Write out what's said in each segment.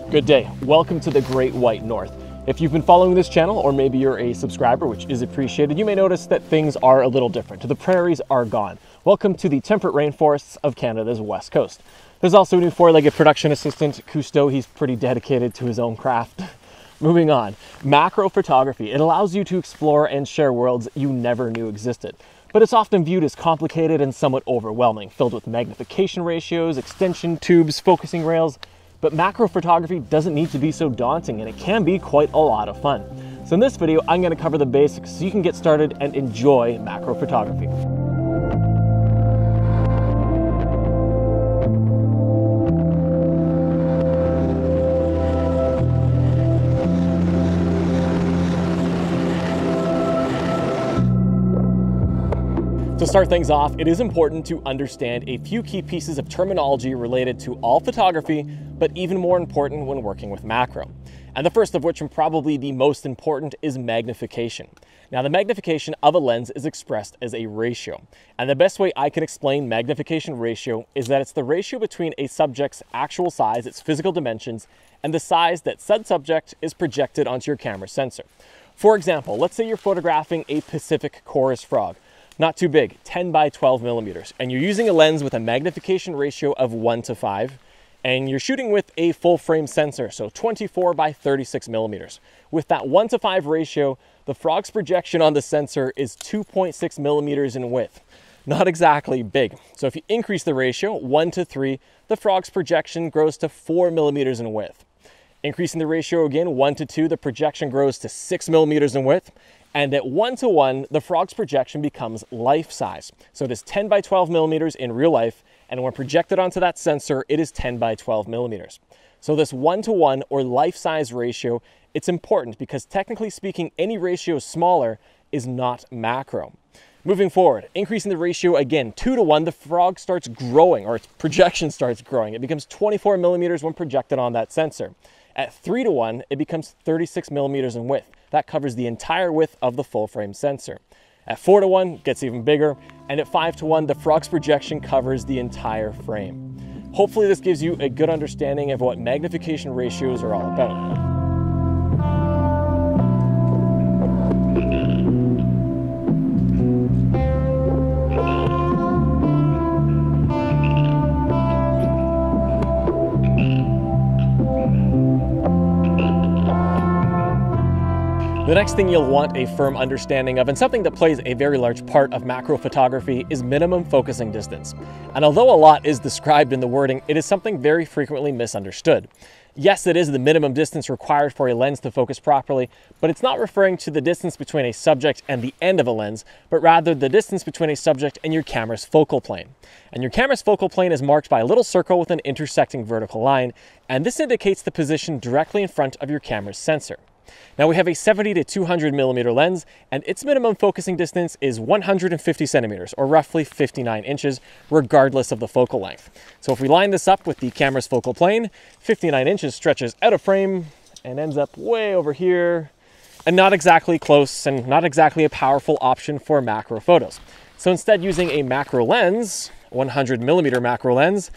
Good day. Welcome to the Great White North. If you've been following this channel, or maybe you're a subscriber, which is appreciated, you may notice that things are a little different. The prairies are gone. Welcome to the temperate rainforests of Canada's west coast. There's also a new four-legged production assistant, Cousteau. He's pretty dedicated to his own craft. Moving on, macro photography. It allows you to explore and share worlds you never knew existed. But it's often viewed as complicated and somewhat overwhelming, filled with magnification ratios, extension tubes, focusing rails. But macro photography doesn't need to be so daunting, and it can be quite a lot of fun. So in this video, I'm going to cover the basics so you can get started and enjoy macro photography. To start things off, it is important to understand a few key pieces of terminology related to all photography, but even more important when working with macro. And the first of which, and probably the most important, is magnification. Now, the magnification of a lens is expressed as a ratio. And the best way I can explain magnification ratio is that it's the ratio between a subject's actual size, its physical dimensions, and the size that said subject is projected onto your camera sensor. For example, let's say you're photographing a Pacific chorus frog. Not too big, 10 by 12 millimeters. And you're using a lens with a magnification ratio of 1:5, and you're shooting with a full frame sensor, so 24 by 36 millimeters. With that 1:5 ratio, the frog's projection on the sensor is 2.6 millimeters in width. Not exactly big. So if you increase the ratio, 1:3, the frog's projection grows to 4 millimeters in width. Increasing the ratio again, 1:2, the projection grows to 6 millimeters in width. And at 1:1, the frog's projection becomes life size. So it is 10 by 12 millimeters in real life, and when projected onto that sensor, it is 10 by 12 millimeters. So this 1:1 or life size ratio, it's important because technically speaking, any ratio smaller is not macro. Moving forward, increasing the ratio again, 2:1, the frog starts growing, or its projection starts growing. It becomes 24 millimeters when projected on that sensor. At 3:1, it becomes 36 millimeters in width. That covers the entire width of the full frame sensor. At 4:1, it gets even bigger. And at 5:1, the frog's projection covers the entire frame. Hopefully this gives you a good understanding of what magnification ratios are all about. The next thing you'll want a firm understanding of, and something that plays a very large part of macro photography, is minimum focusing distance. And although a lot is described in the wording, it is something very frequently misunderstood. Yes, it is the minimum distance required for a lens to focus properly, but it's not referring to the distance between a subject and the end of a lens, but rather the distance between a subject and your camera's focal plane. And your camera's focal plane is marked by a little circle with an intersecting vertical line, and this indicates the position directly in front of your camera's sensor. Now we have a 70 to 200 millimeter lens, and its minimum focusing distance is 150 centimeters, or roughly 59 inches, regardless of the focal length. So if we line this up with the camera's focal plane, 59 inches stretches out of frame and ends up way over here, and not exactly close and not exactly a powerful option for macro photos. So instead, using a macro lens, 100 millimeter macro lens,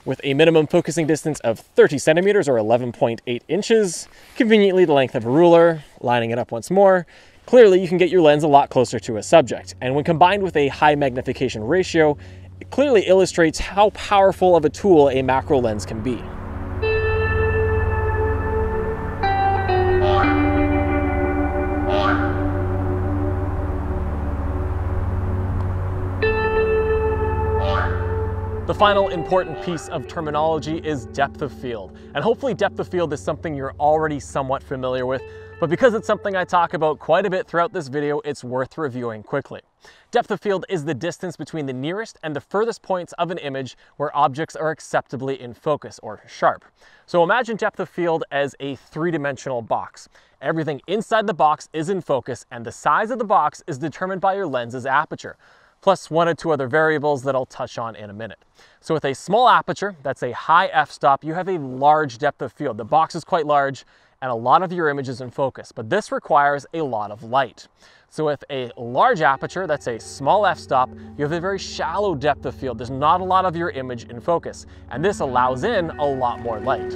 with a minimum focusing distance of 30 centimeters or 11.8 inches, conveniently the length of a ruler, lining it up once more, clearly you can get your lens a lot closer to a subject. And when combined with a high magnification ratio, it clearly illustrates how powerful of a tool a macro lens can be. The final important piece of terminology is depth of field. And hopefully depth of field is something you're already somewhat familiar with, but because it's something I talk about quite a bit throughout this video, it's worth reviewing quickly. Depth of field is the distance between the nearest and the furthest points of an image where objects are acceptably in focus, or sharp. So imagine depth of field as a three-dimensional box. Everything inside the box is in focus, and the size of the box is determined by your lens's aperture, plus one or two other variables that I'll touch on in a minute. So with a small aperture, that's a high f-stop, you have a large depth of field. The box is quite large, and a lot of your image is in focus, but this requires a lot of light. So with a large aperture, that's a small f-stop, you have a very shallow depth of field. There's not a lot of your image in focus, and this allows in a lot more light.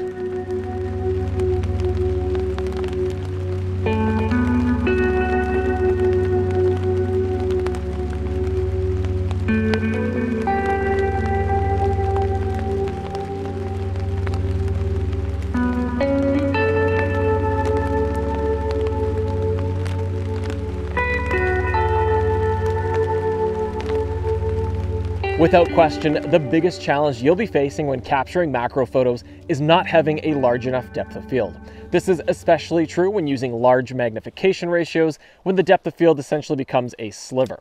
Without question, the biggest challenge you'll be facing when capturing macro photos is not having a large enough depth of field. This is especially true when using large magnification ratios, when the depth of field essentially becomes a sliver.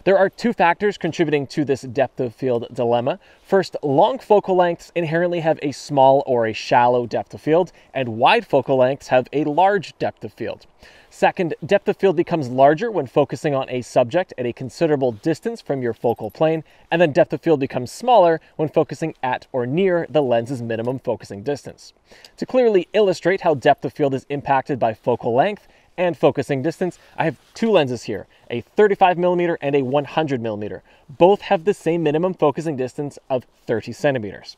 There are two factors contributing to this depth of field dilemma. First, long focal lengths inherently have a small or a shallow depth of field, and wide focal lengths have a large depth of field. Second, depth of field becomes larger when focusing on a subject at a considerable distance from your focal plane, and then depth of field becomes smaller when focusing at or near the lens's minimum focusing distance. To clearly illustrate how depth of field is impacted by focal length and focusing distance, I have two lenses here, a 35mm and a 100mm. Both have the same minimum focusing distance of 30 centimeters.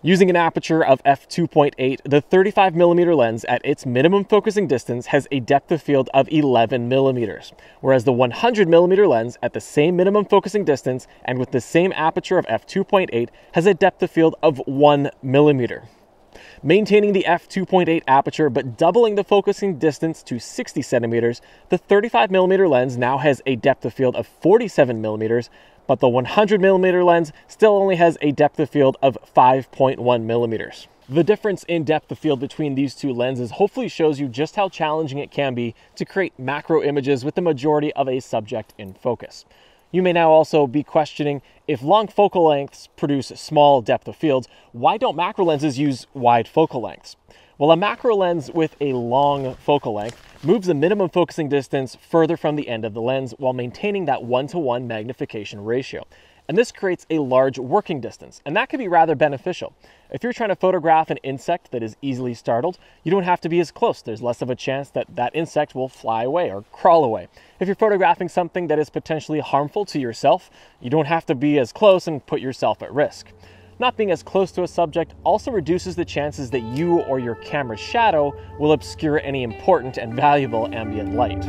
Using an aperture of f2.8, the 35mm lens at its minimum focusing distance has a depth of field of 11mm, whereas the 100mm lens at the same minimum focusing distance and with the same aperture of f2.8 has a depth of field of 1mm. Maintaining the f2.8 aperture but doubling the focusing distance to 60 centimeters, the 35mm lens now has a depth of field of 47mm, but the 100mm lens still only has a depth of field of 5.1mm. The difference in depth of field between these two lenses hopefully shows you just how challenging it can be to create macro images with the majority of a subject in focus. You may now also be questioning, if long focal lengths produce small depth of fields, why don't macro lenses use wide focal lengths? Well, a macro lens with a long focal length moves the minimum focusing distance further from the end of the lens while maintaining that 1:1 magnification ratio. And this creates a large working distance, and that can be rather beneficial. If you're trying to photograph an insect that is easily startled, you don't have to be as close. There's less of a chance that that insect will fly away or crawl away. If you're photographing something that is potentially harmful to yourself, you don't have to be as close and put yourself at risk. Not being as close to a subject also reduces the chances that you or your camera's shadow will obscure any important and valuable ambient light.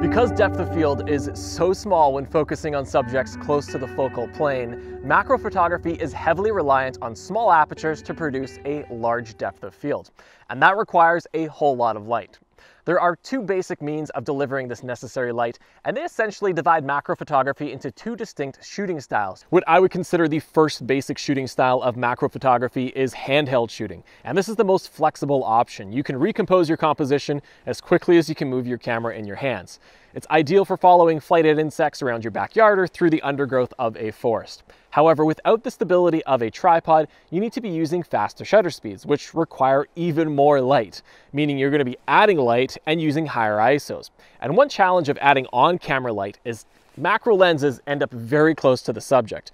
Because depth of field is so small when focusing on subjects close to the focal plane, macro photography is heavily reliant on small apertures to produce a large depth of field, and that requires a whole lot of light. There are two basic means of delivering this necessary light, and they essentially divide macro photography into two distinct shooting styles. What I would consider the first basic shooting style of macro photography is handheld shooting, and this is the most flexible option. You can recompose your composition as quickly as you can move your camera in your hands. It's ideal for following flighted insects around your backyard or through the undergrowth of a forest. However, without the stability of a tripod, you need to be using faster shutter speeds, which require even more light, meaning you're going to be adding light and using higher ISOs. And one challenge of adding on-camera light is macro lenses end up very close to the subject.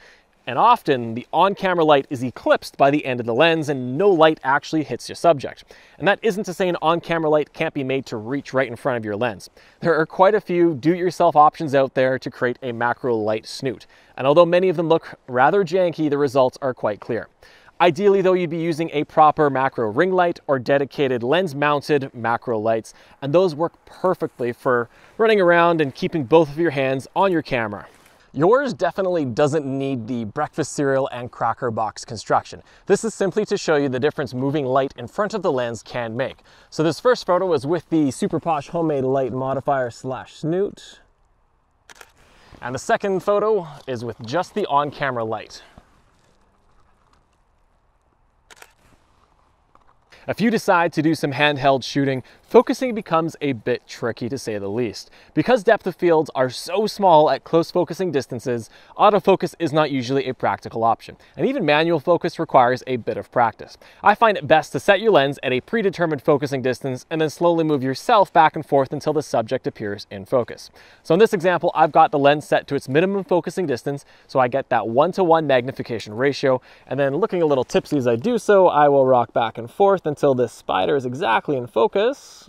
And often, the on-camera light is eclipsed by the end of the lens and no light actually hits your subject. And that isn't to say an on-camera light can't be made to reach right in front of your lens. There are quite a few do-it-yourself options out there to create a macro light snoot. And although many of them look rather janky, the results are quite clear. Ideally, though, you'd be using a proper macro ring light or dedicated lens-mounted macro lights, and those work perfectly for running around and keeping both of your hands on your camera. Yours definitely doesn't need the breakfast cereal and cracker box construction. This is simply to show you the difference moving light in front of the lens can make. So this first photo is with the Super Posh homemade light modifier / snoot. And the second photo is with just the on-camera light. If you decide to do some handheld shooting, focusing becomes a bit tricky to say the least. Because depth of fields are so small at close focusing distances, autofocus is not usually a practical option, and even manual focus requires a bit of practice. I find it best to set your lens at a predetermined focusing distance and then slowly move yourself back and forth until the subject appears in focus. So in this example, I've got the lens set to its minimum focusing distance, so I get that 1:1 magnification ratio, and then looking a little tipsy as I do so, I will rock back and forth until this spider is exactly in focus.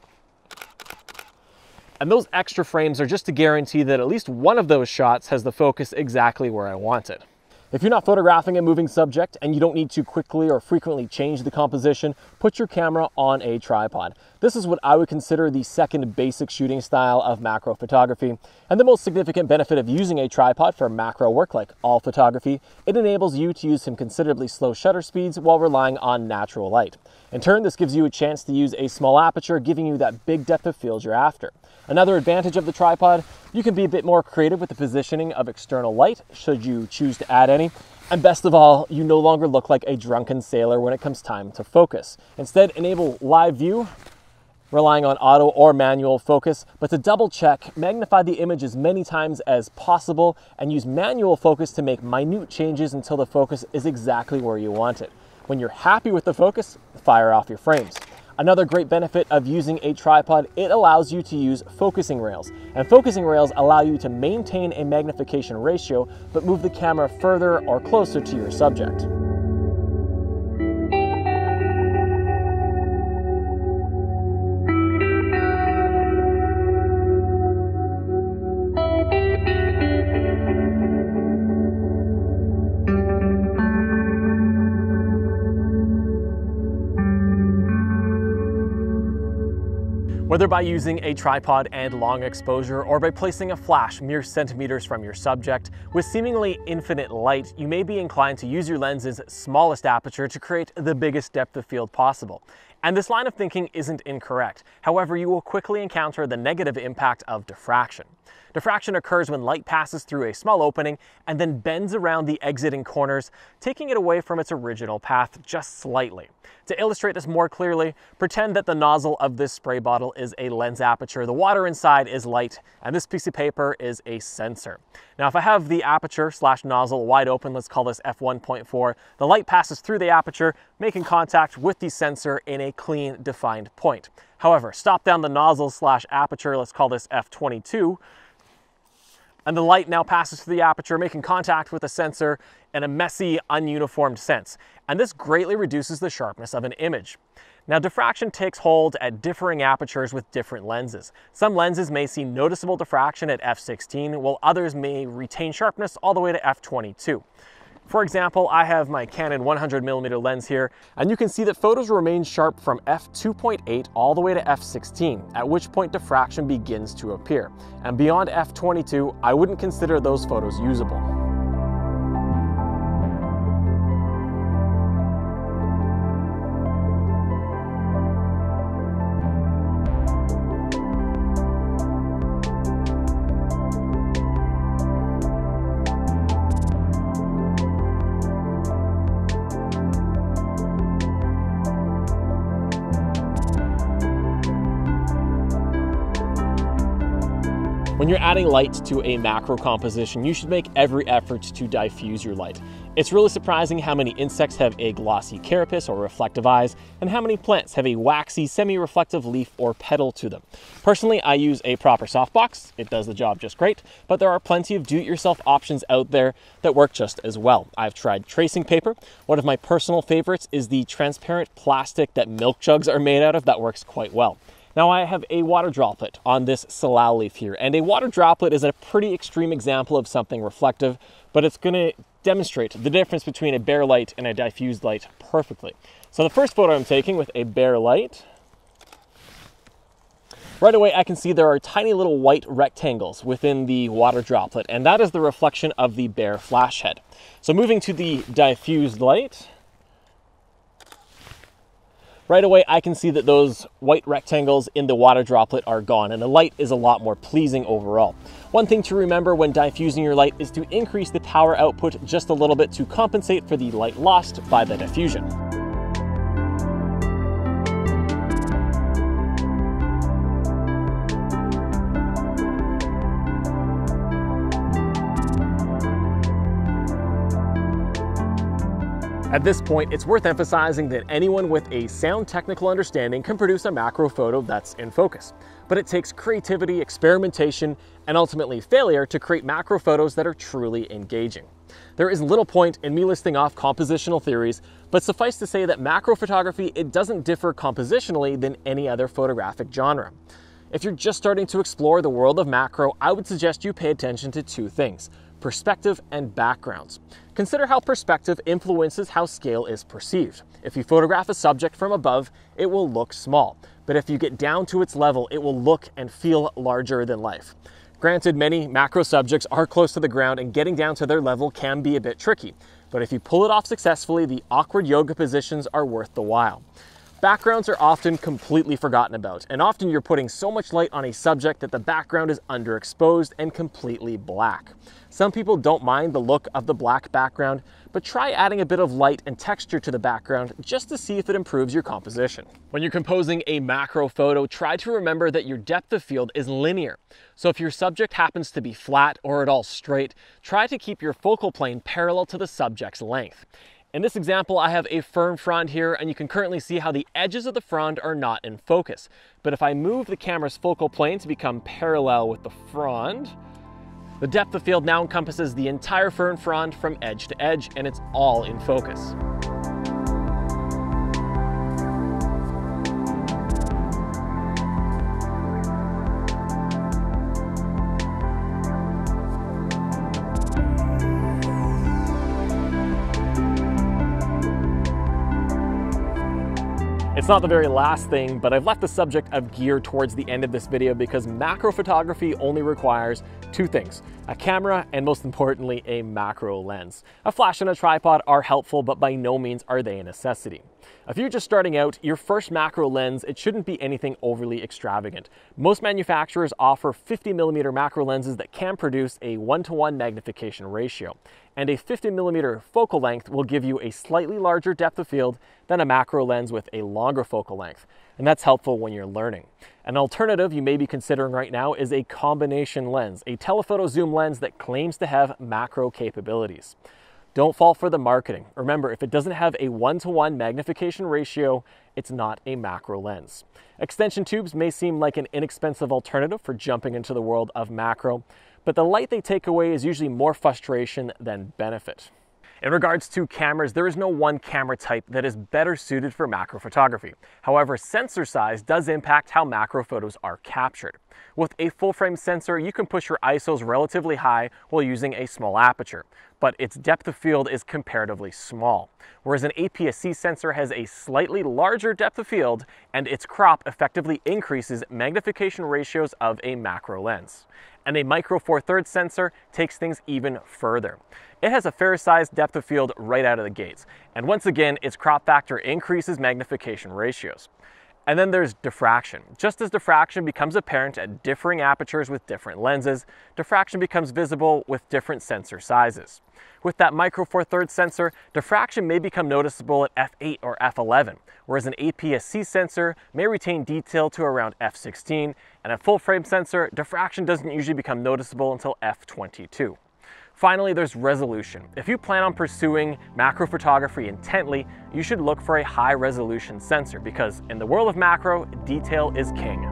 And those extra frames are just to guarantee that at least one of those shots has the focus exactly where I want it. If you're not photographing a moving subject and you don't need to quickly or frequently change the composition, put your camera on a tripod. This is what I would consider the second basic shooting style of macro photography. And the most significant benefit of using a tripod for macro work, like all photography, it enables you to use some considerably slow shutter speeds while relying on natural light. In turn, this gives you a chance to use a small aperture, giving you that big depth of field you're after. Another advantage of the tripod, you can be a bit more creative with the positioning of external light, should you choose to add any. And best of all, you no longer look like a drunken sailor when it comes time to focus. Instead, enable live view, relying on auto or manual focus, but to double check, magnify the image as many times as possible and use manual focus to make minute changes until the focus is exactly where you want it. When you're happy with the focus, fire off your frames. Another great benefit of using a tripod, it allows you to use focusing rails. And focusing rails allow you to maintain a magnification ratio, but move the camera further or closer to your subject. Whether by using a tripod and long exposure or by placing a flash mere centimeters from your subject, with seemingly infinite light, you may be inclined to use your lens's smallest aperture to create the biggest depth of field possible. And this line of thinking isn't incorrect. However, you will quickly encounter the negative impact of diffraction. Diffraction occurs when light passes through a small opening and then bends around the exiting corners, taking it away from its original path just slightly. To illustrate this more clearly, pretend that the nozzle of this spray bottle is a lens aperture, the water inside is light, and this piece of paper is a sensor. Now, if I have the aperture / nozzle wide open, let's call this f1.4, the light passes through the aperture, making contact with the sensor in a clean, defined point. However, stop down the nozzle / aperture, let's call this f22, and the light now passes through the aperture, making contact with the sensor in a messy, ununiformed sense. And this greatly reduces the sharpness of an image. Now, diffraction takes hold at differing apertures with different lenses. Some lenses may see noticeable diffraction at f16, while others may retain sharpness all the way to f22. For example, I have my Canon 100mm lens here, and you can see that photos remain sharp from f2.8 all the way to f16, at which point diffraction begins to appear. And beyond f22, I wouldn't consider those photos usable. When you're adding light to a macro composition, you should make every effort to diffuse your light. It's really surprising how many insects have a glossy carapace or reflective eyes, and how many plants have a waxy, semi-reflective leaf or petal to them. Personally, I use a proper softbox. It does the job just great, but there are plenty of do-it-yourself options out there that work just as well. I've tried tracing paper. One of my personal favorites is the transparent plastic that milk jugs are made out of. That works quite well. Now, I have a water droplet on this salal leaf here, and a water droplet is a pretty extreme example of something reflective, but it's going to demonstrate the difference between a bare light and a diffused light perfectly. So the first photo I'm taking with a bare light, right away I can see there are tiny little white rectangles within the water droplet, and that is the reflection of the bare flash head. So moving to the diffused light, right away, I can see that those white rectangles in the water droplet are gone, and the light is a lot more pleasing overall. One thing to remember when diffusing your light is to increase the power output just a little bit to compensate for the light lost by the diffusion. At this point, it's worth emphasizing that anyone with a sound technical understanding can produce a macro photo that's in focus. But it takes creativity, experimentation, and ultimately failure to create macro photos that are truly engaging. There is little point in me listing off compositional theories, but suffice to say that macro photography, it doesn't differ compositionally than any other photographic genre. If you're just starting to explore the world of macro, I would suggest you pay attention to two things: perspective and backgrounds. Consider how perspective influences how scale is perceived. If you photograph a subject from above, it will look small, but if you get down to its level, it will look and feel larger than life. Granted, many macro subjects are close to the ground and getting down to their level can be a bit tricky, but if you pull it off successfully, the awkward yoga positions are worth the while. Backgrounds are often completely forgotten about, and often you're putting so much light on a subject that the background is underexposed and completely black. Some people don't mind the look of the black background, but try adding a bit of light and texture to the background just to see if it improves your composition. When you're composing a macro photo, try to remember that your depth of field is linear. So if your subject happens to be flat or at all straight, try to keep your focal plane parallel to the subject's length. In this example, I have a fern frond here, and you can currently see how the edges of the frond are not in focus. But if I move the camera's focal plane to become parallel with the frond, the depth of field now encompasses the entire fern frond from edge to edge, and it's all in focus. It's not the very last thing, but I've left the subject of gear towards the end of this video because macro photography only requires two things: a camera and, most importantly, a macro lens. A flash and a tripod are helpful, but by no means are they a necessity. If you're just starting out, your first macro lens, it shouldn't be anything overly extravagant. Most manufacturers offer 50mm macro lenses that can produce a 1:1 magnification ratio, and a 50mm focal length will give you a slightly larger depth of field than a macro lens with a longer focal length, and that's helpful when you're learning. An alternative you may be considering right now is a combination lens, a telephoto zoom lens that claims to have macro capabilities. Don't fall for the marketing. Remember, if it doesn't have a 1:1 magnification ratio, it's not a macro lens. Extension tubes may seem like an inexpensive alternative for jumping into the world of macro, but the light they take away is usually more frustration than benefit. In regards to cameras, there is no one camera type that is better suited for macro photography. However, sensor size does impact how macro photos are captured. With a full-frame sensor, you can push your ISOs relatively high while using a small aperture, but its depth of field is comparatively small. Whereas an APS-C sensor has a slightly larger depth of field, and its crop effectively increases magnification ratios of a macro lens. And a micro four thirds sensor takes things even further. It has a fair-sized depth of field right out of the gates, and once again, its crop factor increases magnification ratios. And then there's diffraction. Just as diffraction becomes apparent at differing apertures with different lenses, diffraction becomes visible with different sensor sizes. With that micro four thirds sensor, diffraction may become noticeable at f8 or f11, whereas an APS-C sensor may retain detail to around f16, and a full-frame sensor, diffraction doesn't usually become noticeable until f22. Finally, there's resolution. If you plan on pursuing macro photography intently, you should look for a high-resolution sensor because in the world of macro, detail is king.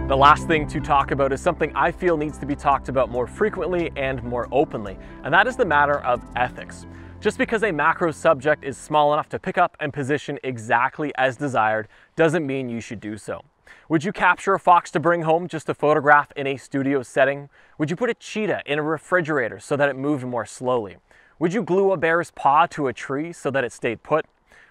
The last thing to talk about is something I feel needs to be talked about more frequently and more openly, and that is the matter of ethics. Just because a macro subject is small enough to pick up and position exactly as desired doesn't mean you should do so. Would you capture a fox to bring home just to photograph in a studio setting? Would you put a cheetah in a refrigerator so that it moved more slowly? Would you glue a bear's paw to a tree so that it stayed put?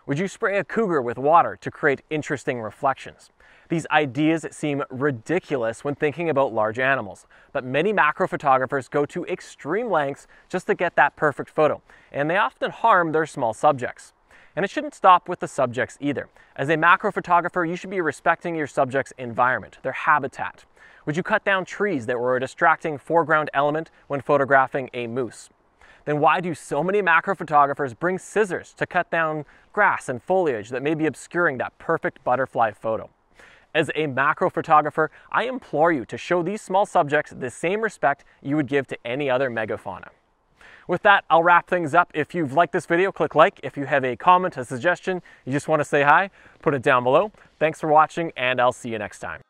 Would you spray a cougar with water to create interesting reflections? These ideas seem ridiculous when thinking about large animals, but many macro photographers go to extreme lengths just to get that perfect photo, and they often harm their small subjects. And it shouldn't stop with the subjects either. As a macro photographer, you should be respecting your subject's environment, their habitat. Would you cut down trees that were a distracting foreground element when photographing a moose? Then why do so many macro photographers bring scissors to cut down grass and foliage that may be obscuring that perfect butterfly photo? As a macro photographer, I implore you to show these small subjects the same respect you would give to any other megafauna. With that, I'll wrap things up. If you've liked this video, click like. If you have a comment, a suggestion, you just want to say hi, put it down below. Thanks for watching, and I'll see you next time.